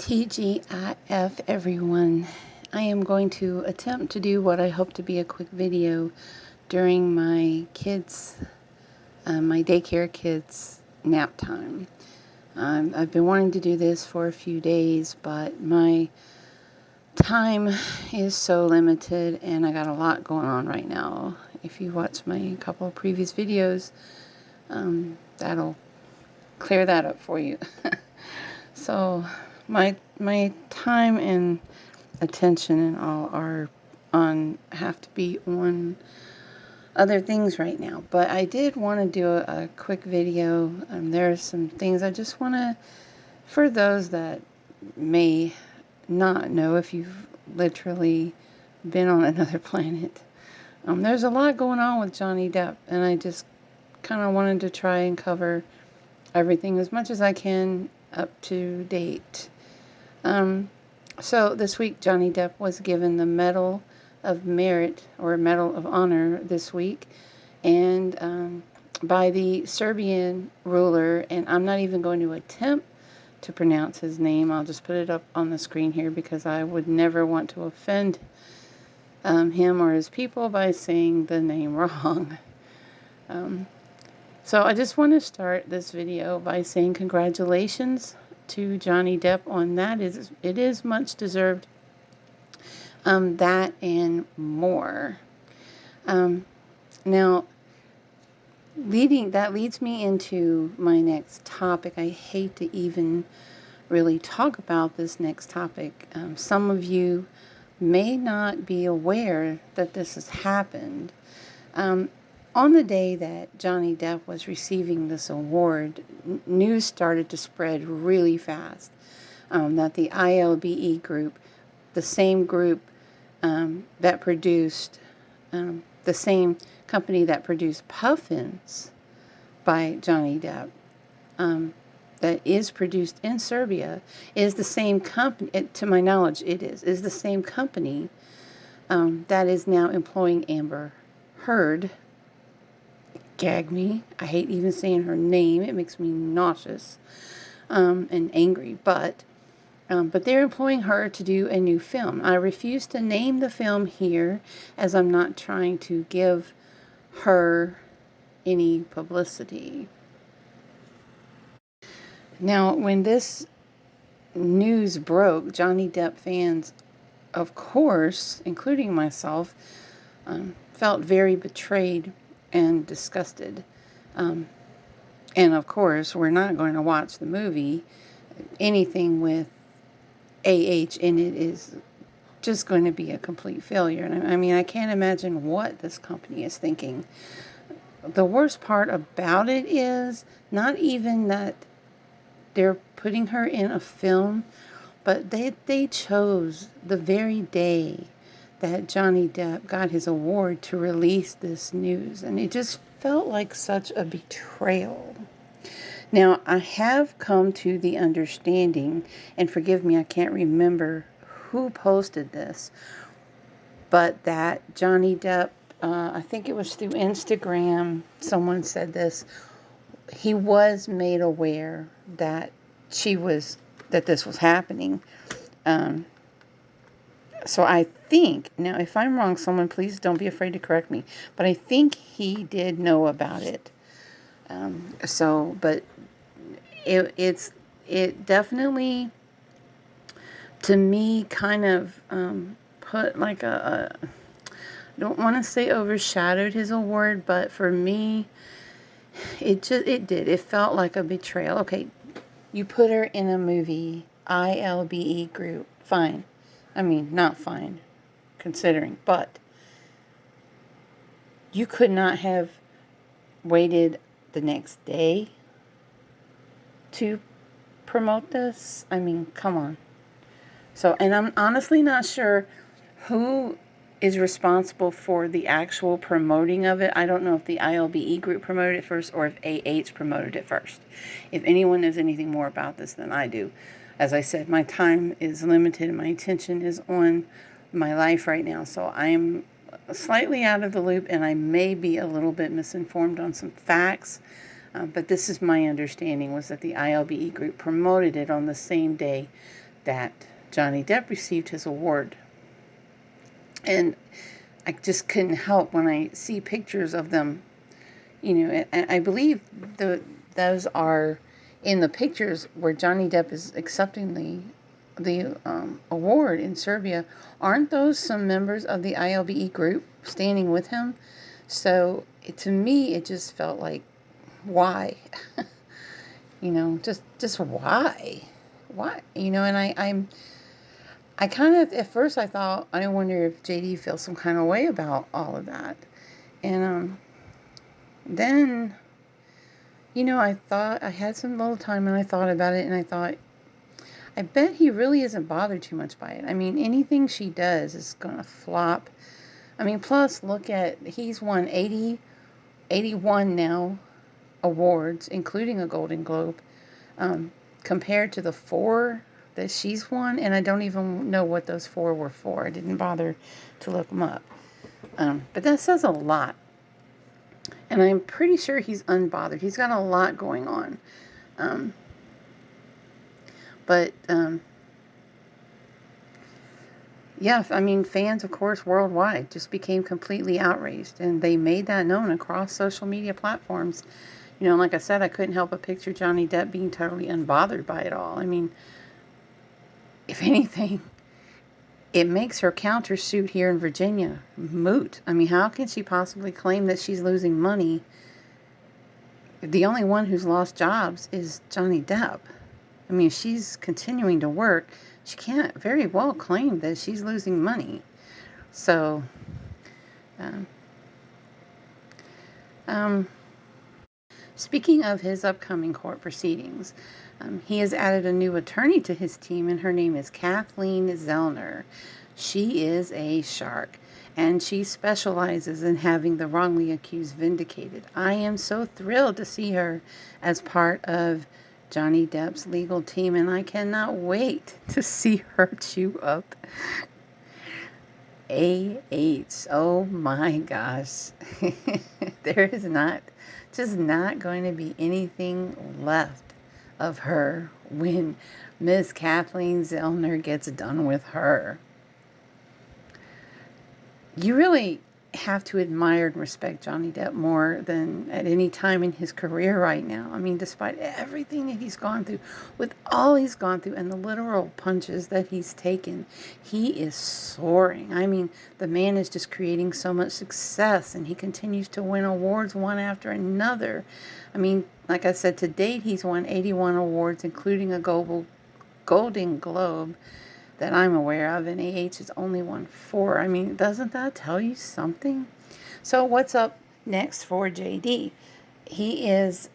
TGIF everyone. I am going to attempt to do what I hope to be a quick video during my daycare kids nap time. I've been wanting to do this for a few days, but my time is so limited and I got a lot going on right now. If you watch my couple of previous videos, that'll clear that up for you. So my time and attention and all have to be on other things right now. But I did want to do a quick video. There are some things I just want to, for those that may not know, if you've literally been on another planet, there's a lot going on with Johnny Depp, and I just kind of wanted to try and cover everything as much as I can up to date. So this week, Johnny Depp was given the Medal of Merit, or Medal of Honor, this week, and by the Serbian ruler, and I'm not even going to attempt to pronounce his name. I'll just put it up on the screen here because I would never want to offend him or his people by saying the name wrong. So I just want to start this video by saying congratulations to Johnny Depp on that. It is much deserved. That and more. Now, that leads me into my next topic. I hate to even really talk about this next topic. Some of you may not be aware that this has happened. On the day that Johnny Depp was receiving this award, news started to spread really fast that the ILBE group, the same group that produced, the same company that produced Puffins by Johnny Depp, that is produced in Serbia, is the same company, to my knowledge is the same company that is now employing Amber Heard. Gag me. I hate even saying her name. It makes me nauseous and angry. But they're employing her to do a new film. I refuse to name the film here, as I'm not trying to give her any publicity. Now, when this news broke, Johnny Depp fans, of course, including myself, felt very betrayed and disgusted. And of course, we're not going to watch the movie. Anything with AH in it is just going to be a complete failure. And I mean, I can't imagine what this company is thinking. The worst part about it is not even that they're putting her in a film, but they chose the very day that Johnny Depp got his award to release this news, and it just felt like such a betrayal. Now, I have come to the understanding, and forgive me, I can't remember who posted this, but that Johnny Depp, I think it was through Instagram, someone said this, he was made aware that this was happening. So I think, now if I'm wrong, someone please don't be afraid to correct me, but I think he did know about it. But it definitely, to me, kind of put like I don't want to say overshadowed his award, but for me, it did. It felt like a betrayal. Okay, you put her in a movie, ILBE group, fine. I mean, not fine, considering, but you could not have waited the next day to promote this. I mean, come on. So, and I'm honestly not sure who is responsible for the actual promoting of it. I don't know if the ILBE group promoted it first or if AH promoted it first. If anyone knows anything more about this than I do. As I said, my time is limited and my attention is on my life right now. So I'm slightly out of the loop and I may be a little bit misinformed on some facts. But this is my understanding, was that the ILBE group promoted it on the same day that Johnny Depp received his award. And I just couldn't help when I see pictures of them, and I believe those are in the pictures where Johnny Depp is accepting the award in Serbia. Aren't those some members of the ILBE group standing with him? So to me, it just felt like, why? Just why? And I kind of, at first I thought, I wonder if JD feels some kind of way about all of that. And then, I thought, I had some little time and I thought about it, and I thought, I bet he really isn't bothered too much by it. I mean, anything she does is going to flop. I mean, plus, look at, he's won 81 now awards, including a Golden Globe, compared to the 4 that she's won, and I don't even know what those 4 were for. I didn't bother to look them up. But that says a lot. And I'm pretty sure he's unbothered. He's got a lot going on. But yeah, I mean, fans, of course, worldwide just became completely outraged. And they made that known across social media platforms. Like I said, I couldn't help but picture Johnny Depp being totally unbothered by it all. I mean, if anything, it makes her countersuit here in Virginia moot. I mean, how can she possibly claim that she's losing money? The only one who's lost jobs is Johnny Depp. I mean, if she's continuing to work, she can't very well claim that she's losing money. So, um, um, speaking of his upcoming court proceedings, he has added a new attorney to his team, and her name is Kathleen Zellner. She is a shark, and she specializes in having the wrongly accused vindicated. I am so thrilled to see her as part of Johnny Depp's legal team, and I cannot wait to see her chew up AH. Oh my gosh. There is just not going to be anything left of her when Miss Kathleen Zellner gets done with her. You really have to admire and respect Johnny Depp more than at any time in his career right now. I mean, despite everything that he's gone through, with all he's gone through and the literal punches that he's taken, he is soaring. I mean, the man is just creating so much success, and he continues to win awards one after another. I mean, like I said, to date, he's won 81 awards, including a Golden Globe that I'm aware of, and AH has only won 4. I mean, doesn't that tell you something? So what's up next for JD? He is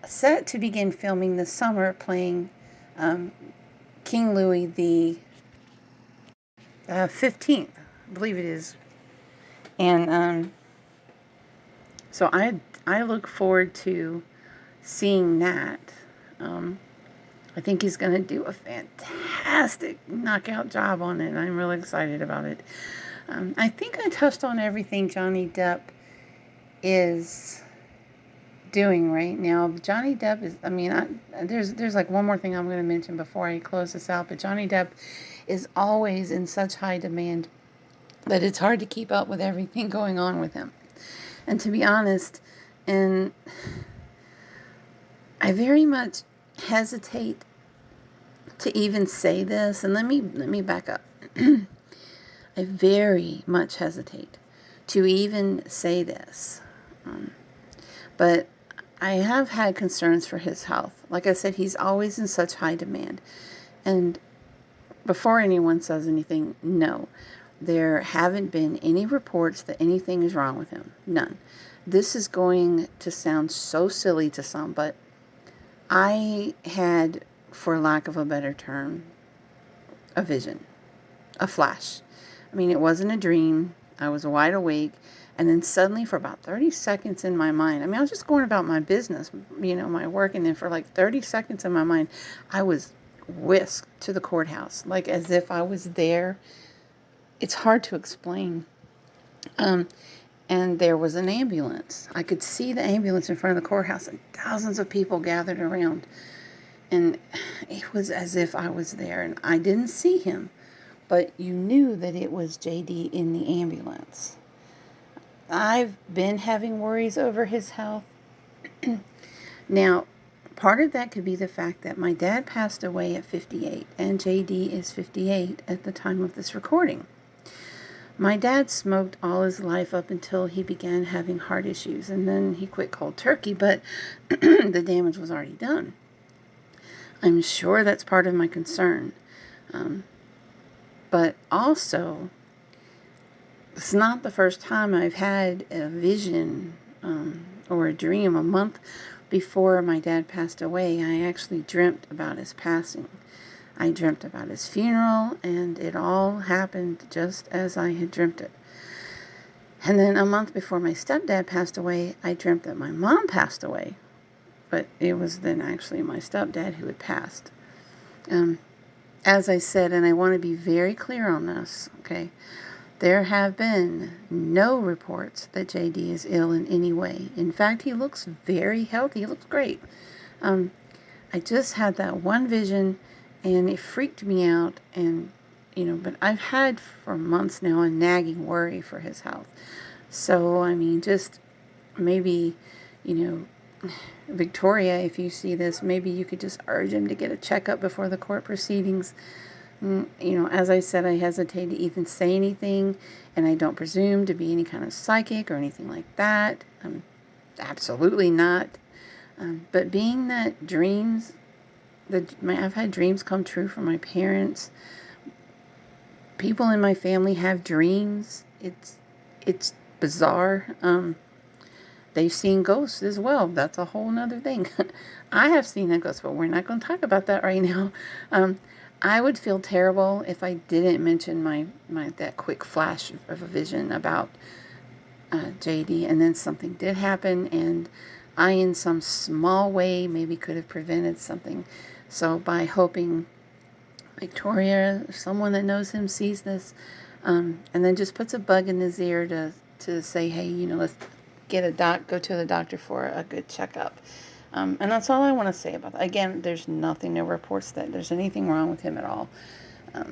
set to begin filming this summer, playing King Louis the 15th, I believe it is. And so I look forward to seeing that. I think he's going to do a fantastic knockout job on it. I'm really excited about it. I think I touched on everything Johnny Depp is doing right now. Johnny Depp is, I mean, there's like one more thing I'm going to mention before I close this out, but Johnny Depp is always in such high demand that it's hard to keep up with everything going on with him. And to be honest, and I very much hesitate to even say this, and let me back up. I very much hesitate to even say this. But I have had concerns for his health. Like I said, he's always in such high demand. And before anyone says anything, no. There haven't been any reports that anything is wrong with him. None. This is going to sound so silly to some, but I had, for lack of a better term, a vision, a flash. I mean, it wasn't a dream. I was wide awake. And then suddenly, for about 30 seconds in my mind, I mean, I was just going about my business, my work. And then for like 30 seconds in my mind, I was whisked to the courthouse, like as if I was there. It's hard to explain. And there was an ambulance. I could see the ambulance in front of the courthouse, and thousands of people gathered around. And it was as if I was there and I didn't see him, but you knew that it was JD in the ambulance. I've been having worries over his health. Now, part of that could be the fact that my dad passed away at 58, and JD is 58 at the time of this recording. My dad smoked all his life up until he began having heart issues, and then he quit cold turkey, but the damage was already done. I'm sure that's part of my concern. But also, it's not the first time I've had a vision or a dream. A month before my dad passed away, I actually dreamt about his passing. I dreamt about his funeral, and it all happened just as I had dreamt it. And then a month before my stepdad passed away, I dreamt that my mom passed away. But it was then actually my stepdad who had passed. As I said, and I want to be very clear on this, okay? There have been no reports that JD is ill in any way. In fact, he looks very healthy. He looks great. I just had that one vision, and it freaked me out. And, but I've had for months now a nagging worry for his health. So, I mean, just maybe, Victoria, if you see this, maybe you could just urge him to get a checkup before the court proceedings. As I said, I hesitate to even say anything, and I don't presume to be any kind of psychic or anything like that. Absolutely not. But being that I've had dreams come true from my parents. People in my family have dreams. It's bizarre. They've seen ghosts as well. That's a whole nother thing. I have seen a ghost, but we're not going to talk about that right now. I would feel terrible if I didn't mention my that quick flash of a vision about JD, and then something did happen, and I, in some small way, maybe could have prevented something. So by hoping Victoria, someone that knows him, sees this, and then just puts a bug in his ear to say, hey, let's go to the doctor for a good checkup. And that's all I want to say about that. Again, there's nothing, no reports that there's anything wrong with him at all.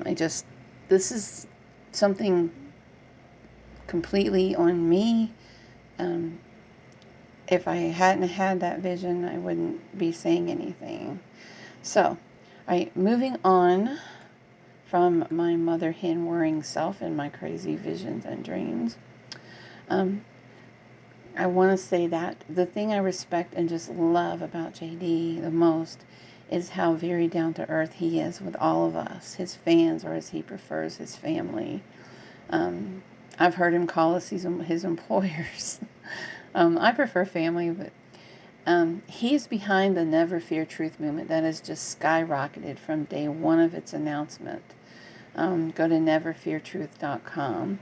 This is something completely on me. If I hadn't had that vision, I wouldn't be saying anything. So, moving on from my mother hen worrying self and my crazy visions and dreams. I want to say that the thing I respect and just love about JD the most is how very down to earth he is with all of us, his fans, or as he prefers, his family. I've heard him call us his employers. I prefer family, but he's behind the Never Fear Truth movement that has just skyrocketed from day one of its announcement. Go to neverfeartruth.com.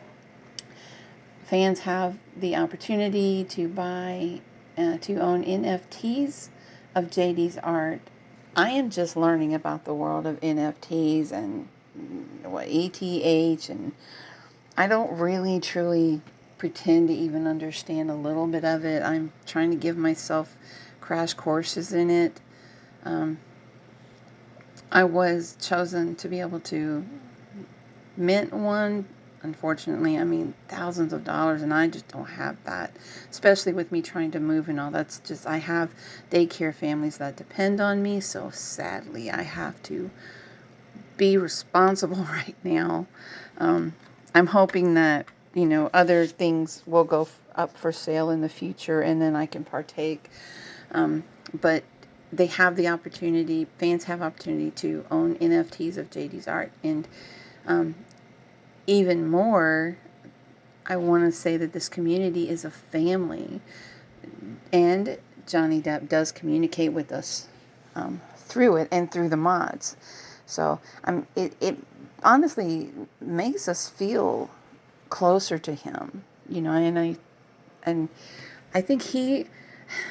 Fans have the opportunity to own NFTs of JD's art. I am just learning about the world of NFTs and what ETH, and I don't really truly pretend to even understand a little bit of it. I'm trying to give myself crash courses in it. I was chosen to be able to mint one. Unfortunately, I mean, thousands of dollars, and I just don't have that, especially with me trying to move and all. That's just, I have daycare families that depend on me, so sadly I have to be responsible right now. I'm hoping that, other things will go up for sale in the future, and then I can partake. But they have the opportunity, fans have opportunity to own NFTs of JD's art, and even more, I want to say that this community is a family, and Johnny Depp does communicate with us through it and through the mods. So it honestly makes us feel closer to him, and I think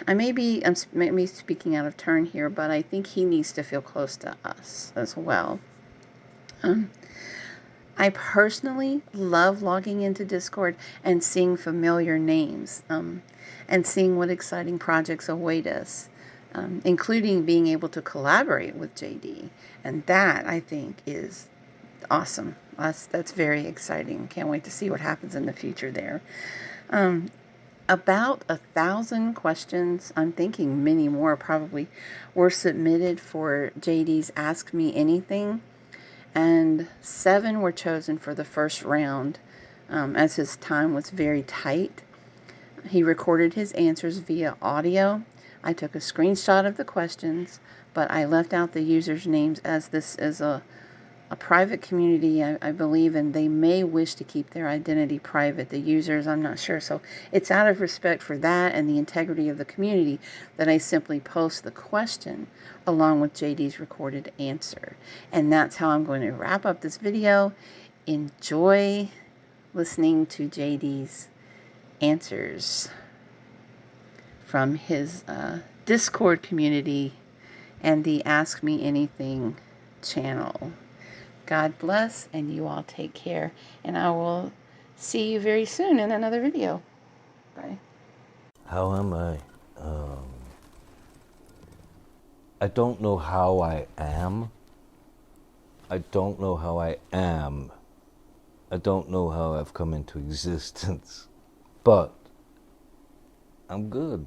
I'm maybe speaking out of turn here, but I think he needs to feel close to us as well. I personally love logging into Discord and seeing familiar names, and seeing what exciting projects await us. including being able to collaborate with JD. And that, I think, is awesome. That's very exciting. Can't wait to see what happens in the future there. Um, about 1,000 questions, I'm thinking many more probably, were submitted for JD's Ask Me Anything, and 7 were chosen for the first round, as his time was very tight. He recorded his answers via audio. I took a screenshot of the questions, but I left out the users' names as this is a private community, I believe, and they may wish to keep their identity private. The users, I'm not sure. So it's out of respect for that and the integrity of the community that I simply post the question along with JD's recorded answer. And that's how I'm going to wrap up this video. Enjoy listening to JD's answers from his Discord community and the Ask Me Anything channel. God bless, and you all take care. And I will see you very soon in another video. Bye. How am I? I don't know how I am. I don't know how I am. I don't know how I've come into existence. But I'm good.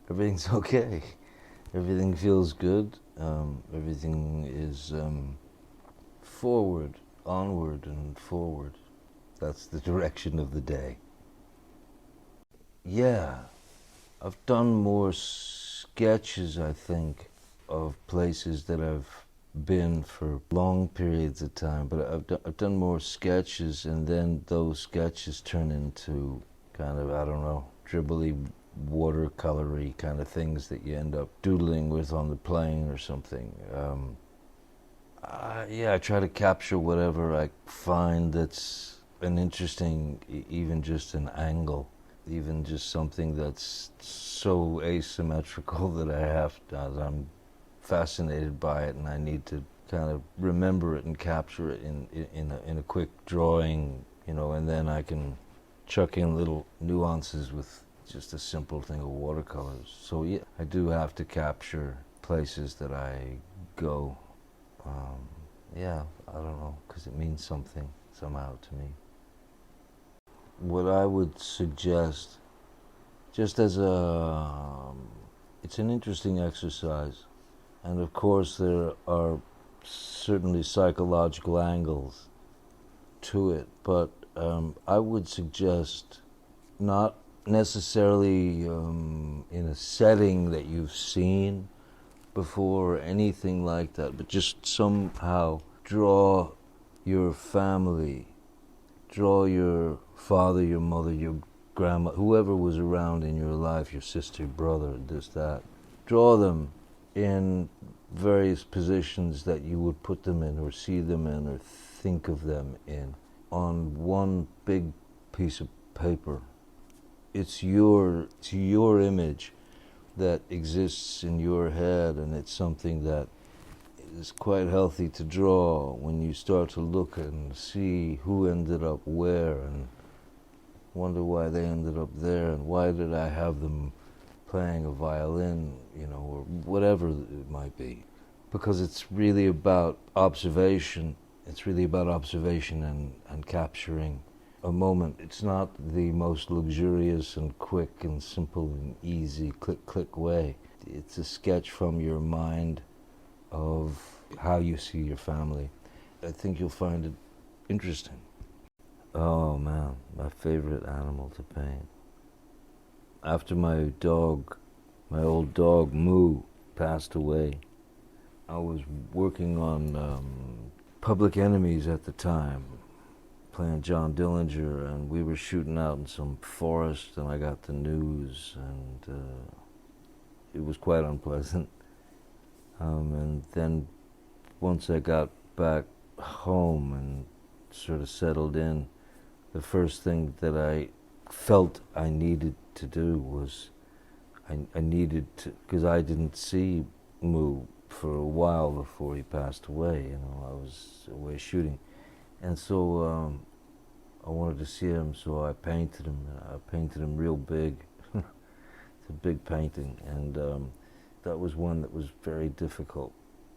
Everything's okay. Everything feels good. Everything is forward, onward, and forward. That's the direction of the day. Yeah, I've done more sketches, I think, of places that I've been for long periods of time, but I've done more sketches, and then those sketches turn into kind of, I don't know, dribbly, watercolory kind of things that you end up doodling with on the plane or something. Yeah, I try to capture whatever I find that's an interesting, even just an angle, even just something that's so asymmetrical that I'm fascinated by it, and I need to kind of remember it and capture it in a quick drawing, and then I can chuck in little nuances with just a simple thing of watercolors. So yeah, I do have to capture places that I go. Yeah, I don't know, because it means something somehow to me. What I would suggest, just as it's an interesting exercise, and of course there are certainly psychological angles to it, but I would suggest not necessarily in a setting that you've seen before or anything like that, but just somehow draw your family, draw your father, your mother, your grandma, whoever was around in your life, your sister, brother, this, that. Draw them in various positions that you would put them in or see them in or think of them in on one big piece of paper. It's your image that exists in your head, and it's something that is quite healthy to draw when you start to look and see who ended up where and wonder why they ended up there and why did I have them playing a violin, or whatever it might be. Because it's really about observation. It's really about observation and capturing a moment. It's not the most luxurious and quick and simple and easy click way. It's a sketch from your mind of how you see your family. I think you'll find it interesting. Oh man, my favorite animal to paint. After my old dog Moo, passed away, I was working on Public Enemies at the time, playing John Dillinger, and we were shooting out in some forest, and I got the news, and it was quite unpleasant. And then once I got back home and sort of settled in, the first thing that I felt I needed to do was I needed to, because I didn't see Moo for a while before he passed away. I was away shooting, and so I wanted to see him, so I painted him. I painted him real big. It's a big painting, and that was one that was very difficult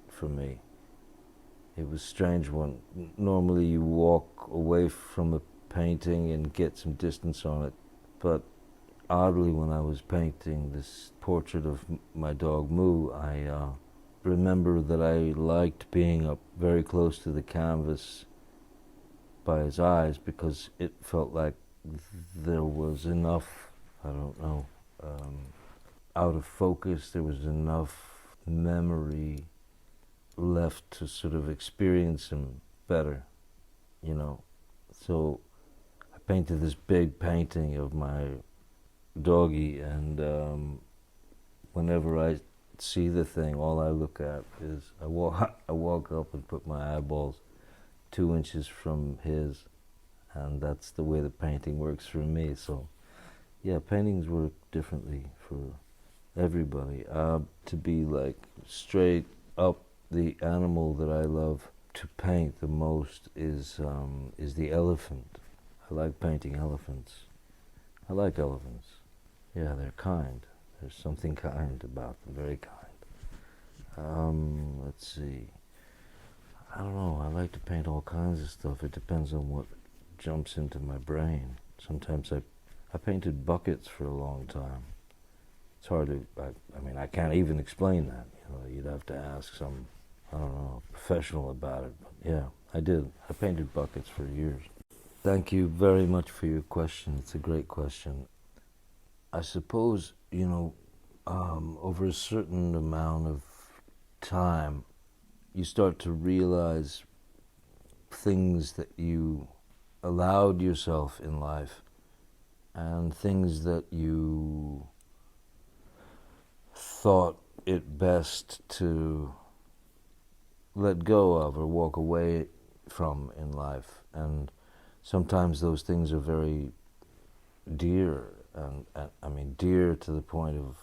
for me. It was a strange one. Normally you walk away from a painting and get some distance on it, but oddly when I was painting this portrait of my dog Moo, I remember that I liked being up very close to the canvas by his eyes because it felt like there was enough, I don't know, out of focus, there was enough memory left to sort of experience him better, you know. So I painted this big painting of my doggy, and whenever I see the thing, all I look at is I walk up and put my eyeballs 2 inches from his, and that's the way the painting works for me. So yeah, paintings work differently for everybody. To be like straight up, the animal that I love to paint the most is the elephant. I like painting elephants. I like elephants. Yeah, they're kind. There's something kind about them, very kind. Let's see. I don't know, I like to paint all kinds of stuff. It depends on what jumps into my brain. Sometimes I painted buckets for a long time. It's hard to, I mean, I can't even explain that. You know, you'd have to ask some, I don't know, professional about it. But yeah, I did. I painted buckets for years. Thank you very much for your question. It's a great question. I suppose, you know, over a certain amount of time, you start to realize things that you allowed yourself in life and things that you thought it best to let go of or walk away from in life. And sometimes those things are very dear, and I mean dear to the point of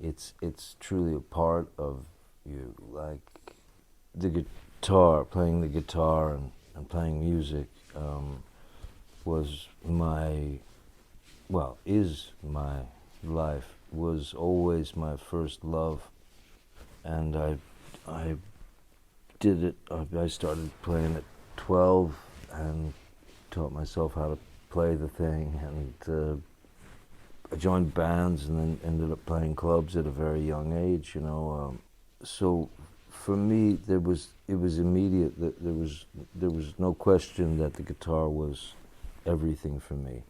it's truly a part of you, like the guitar, playing the guitar and playing music was my, well, is my life, was always my first love, and I did it. I started playing at 12 and taught myself how to play the thing, and I joined bands and then ended up playing clubs at a very young age, you know. So for me, it was immediate that there was no question that the guitar was everything for me.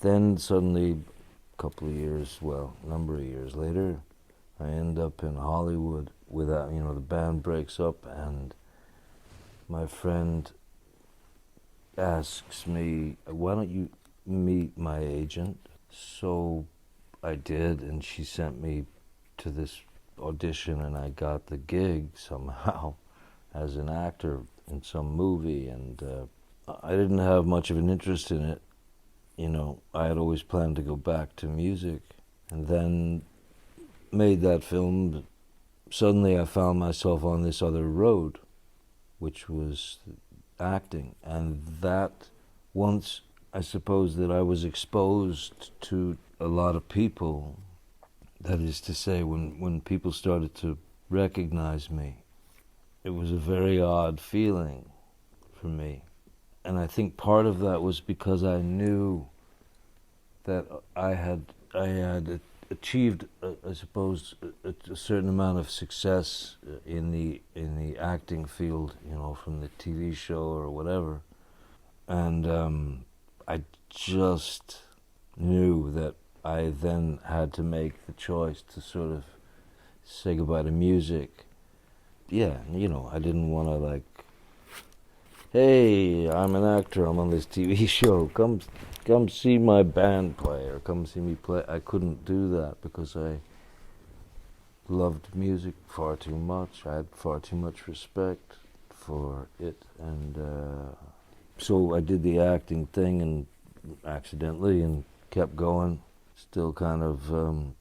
Then suddenly, a couple of years, well, a number of years later, I end up in Hollywood without, you know, the band breaks up, and my friend asks me, why don't you meet my agent? So I did, and she sent me to this audition, and I got the gig somehow as an actor in some movie, and I didn't have much of an interest in it. You know, I had always planned to go back to music, and then made that film. Suddenly I found myself on this other road, which was acting, and that once I suppose that I was exposed to a lot of people, that is to say, when people started to recognize me, it was a very odd feeling for me. And I think part of that was because I knew that I had achieved, I suppose, a certain amount of success in the acting field, you know, from the TV show or whatever, and I just knew that I then had to make the choice to sort of say goodbye to music. Yeah, you know, I didn't want to like, hey, I'm an actor, I'm on this TV show, come see my band play, or come see me play. I couldn't do that because I loved music far too much. I had far too much respect for it, and so I did the acting thing, and accidentally, and kept going, still kind of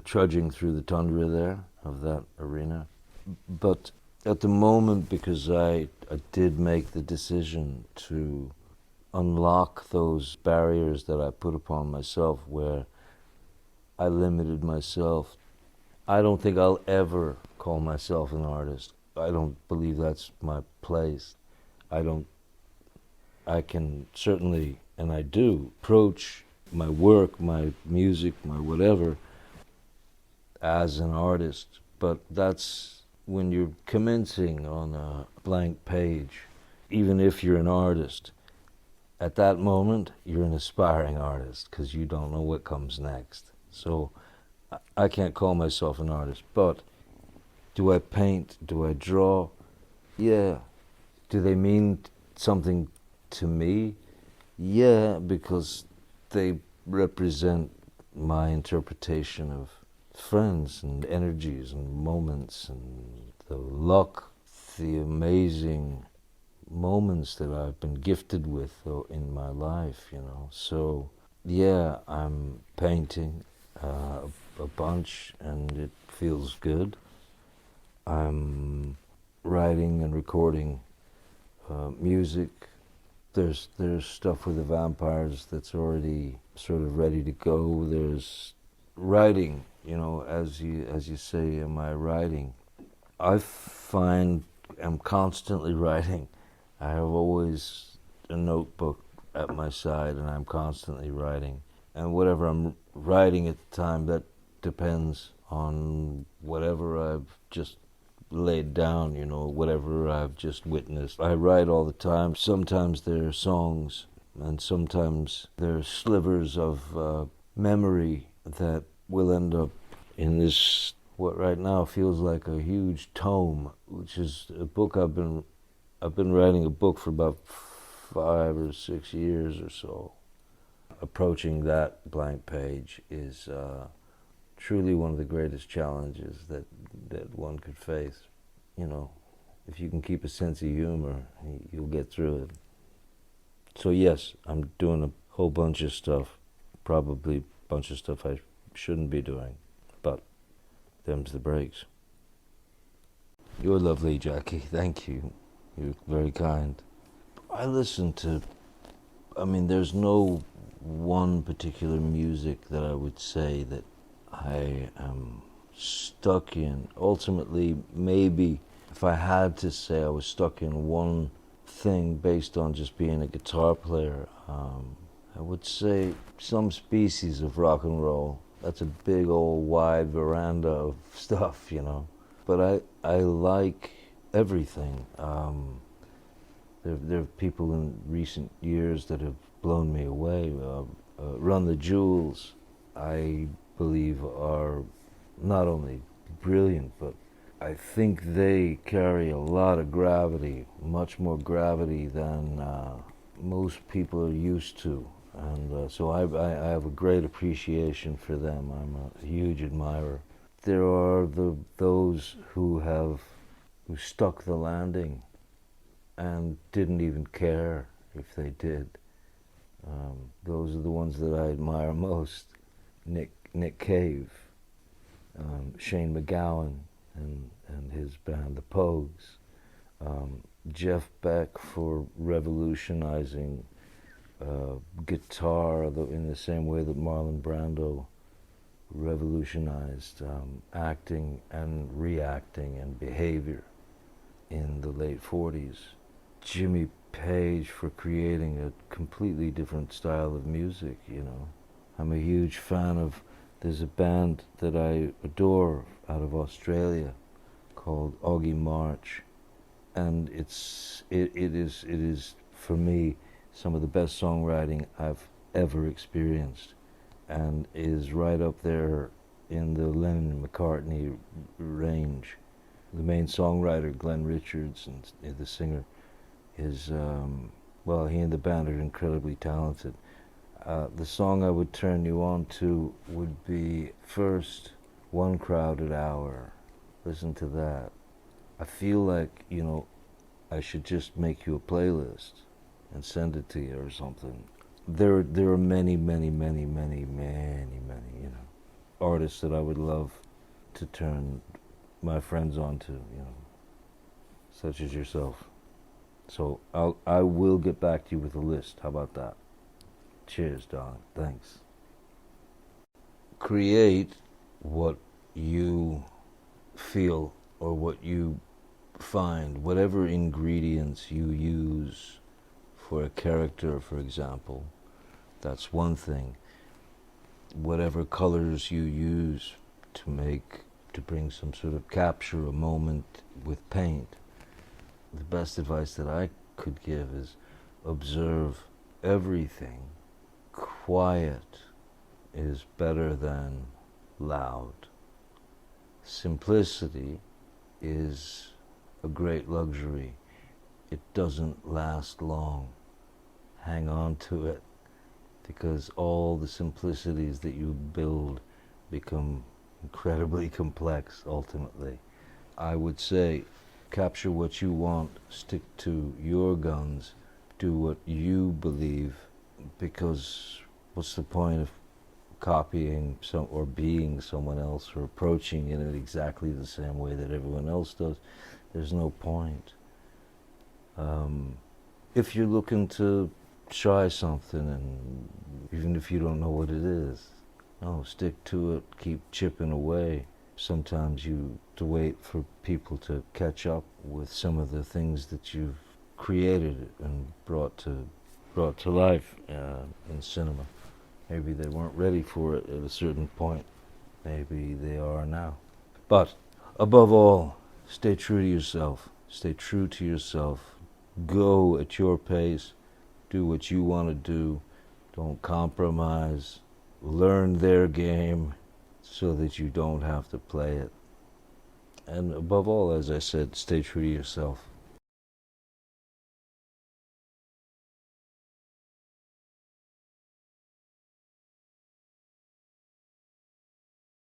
trudging through the tundra there of that arena. But at the moment, because I did make the decision to unlock those barriers that I put upon myself, where I limited myself, I don't think I'll ever call myself an artist. I don't believe that's my place. I don't. I can certainly, and I do, approach my work, my music, my whatever, as an artist. But that's when you're commencing on a blank page. Even if you're an artist, at that moment, you're an aspiring artist because you don't know what comes next. So I can't call myself an artist, but do I paint? Do I draw? Yeah. Do they mean something to me? Yeah, because they represent my interpretation of friends and energies and moments and the luck, the amazing moments that I've been gifted with in my life, you know. So, yeah, I'm painting a bunch and it feels good. I'm writing and recording music. There's stuff with the vampires that's already sort of ready to go. There's writing, you know, as you say, am I writing? I find I'm constantly writing. I have always a notebook at my side, and I'm constantly writing. And whatever I'm writing at the time, that depends on whatever I've just laid down, you know, whatever I've just witnessed. I write all the time. Sometimes they're songs, and sometimes they're slivers of memory that will end up in this, what right now feels like a huge tome, which is a book I've been writing a book for about 5 or 6 years or so. Approaching that blank page is truly one of the greatest challenges that one could face. You know, if you can keep a sense of humor, you'll get through it. So yes, I'm doing a whole bunch of stuff, probably a bunch of stuff I shouldn't be doing, but them's the breaks. You're lovely, Jackie. Thank you. You're very kind. I listen to, I mean, there's no one particular music that I would say that I am stuck in. Ultimately, maybe if I had to say I was stuck in one thing based on just being a guitar player, I would say some species of rock and roll. That's a big old wide veranda of stuff, you know. But I like everything. There are people in recent years that have blown me away. Run the Jewels, I believe, are not only brilliant, but I think they carry a lot of gravity, much more gravity than most people are used to. And so I have a great appreciation for them. I'm a huge admirer. There are those who stuck the landing and didn't even care if they did. Those are the ones that I admire most. Nick Cave, Shane MacGowan and his band, the Pogues, Jeff Beck for revolutionizing guitar in the same way that Marlon Brando revolutionized acting and reacting and behavior in the late 40s. Jimmy Page for creating a completely different style of music, you know. I'm a huge fan of, there's a band that I adore out of Australia called Augie March, and it is for me some of the best songwriting I've ever experienced, and is right up there in the Lennon McCartney range. The main songwriter, Glenn Richards, and the singer is, well, he and the band are incredibly talented. The song I would turn you on to would be first One Crowded Hour. Listen to that. I feel like, you know, I should just make you a playlist and send it to you or something. There are many, you know, artists that I would love to turn my friends on to, you know, such as yourself. So I will get back to you with a list. How about that? Cheers, darling. Thanks. Create what you feel or what you find, whatever ingredients you use for a character, for example, that's one thing. Whatever colors you use to bring some sort of capture a moment with paint, the best advice that I could give is observe everything. Quiet is better than loud. Simplicity is a great luxury. It doesn't last long. Hang on to it, because all the simplicities that you build become incredibly complex ultimately. I would say capture what you want, stick to your guns, do what you believe, because what's the point of copying or being someone else or approaching it in exactly the same way that everyone else does? There's no point. If you're looking to try something, and even if you don't know what it is, no, stick to it, keep chipping away. Sometimes you have to wait for people to catch up with some of the things that you've created and brought to life in cinema. Maybe they weren't ready for it at a certain point. Maybe they are now. But above all, stay true to yourself. Stay true to yourself. Go at your pace. Do what you want to do. Don't compromise. Learn their game so that you don't have to play it. And above all, as I said, stay true to yourself.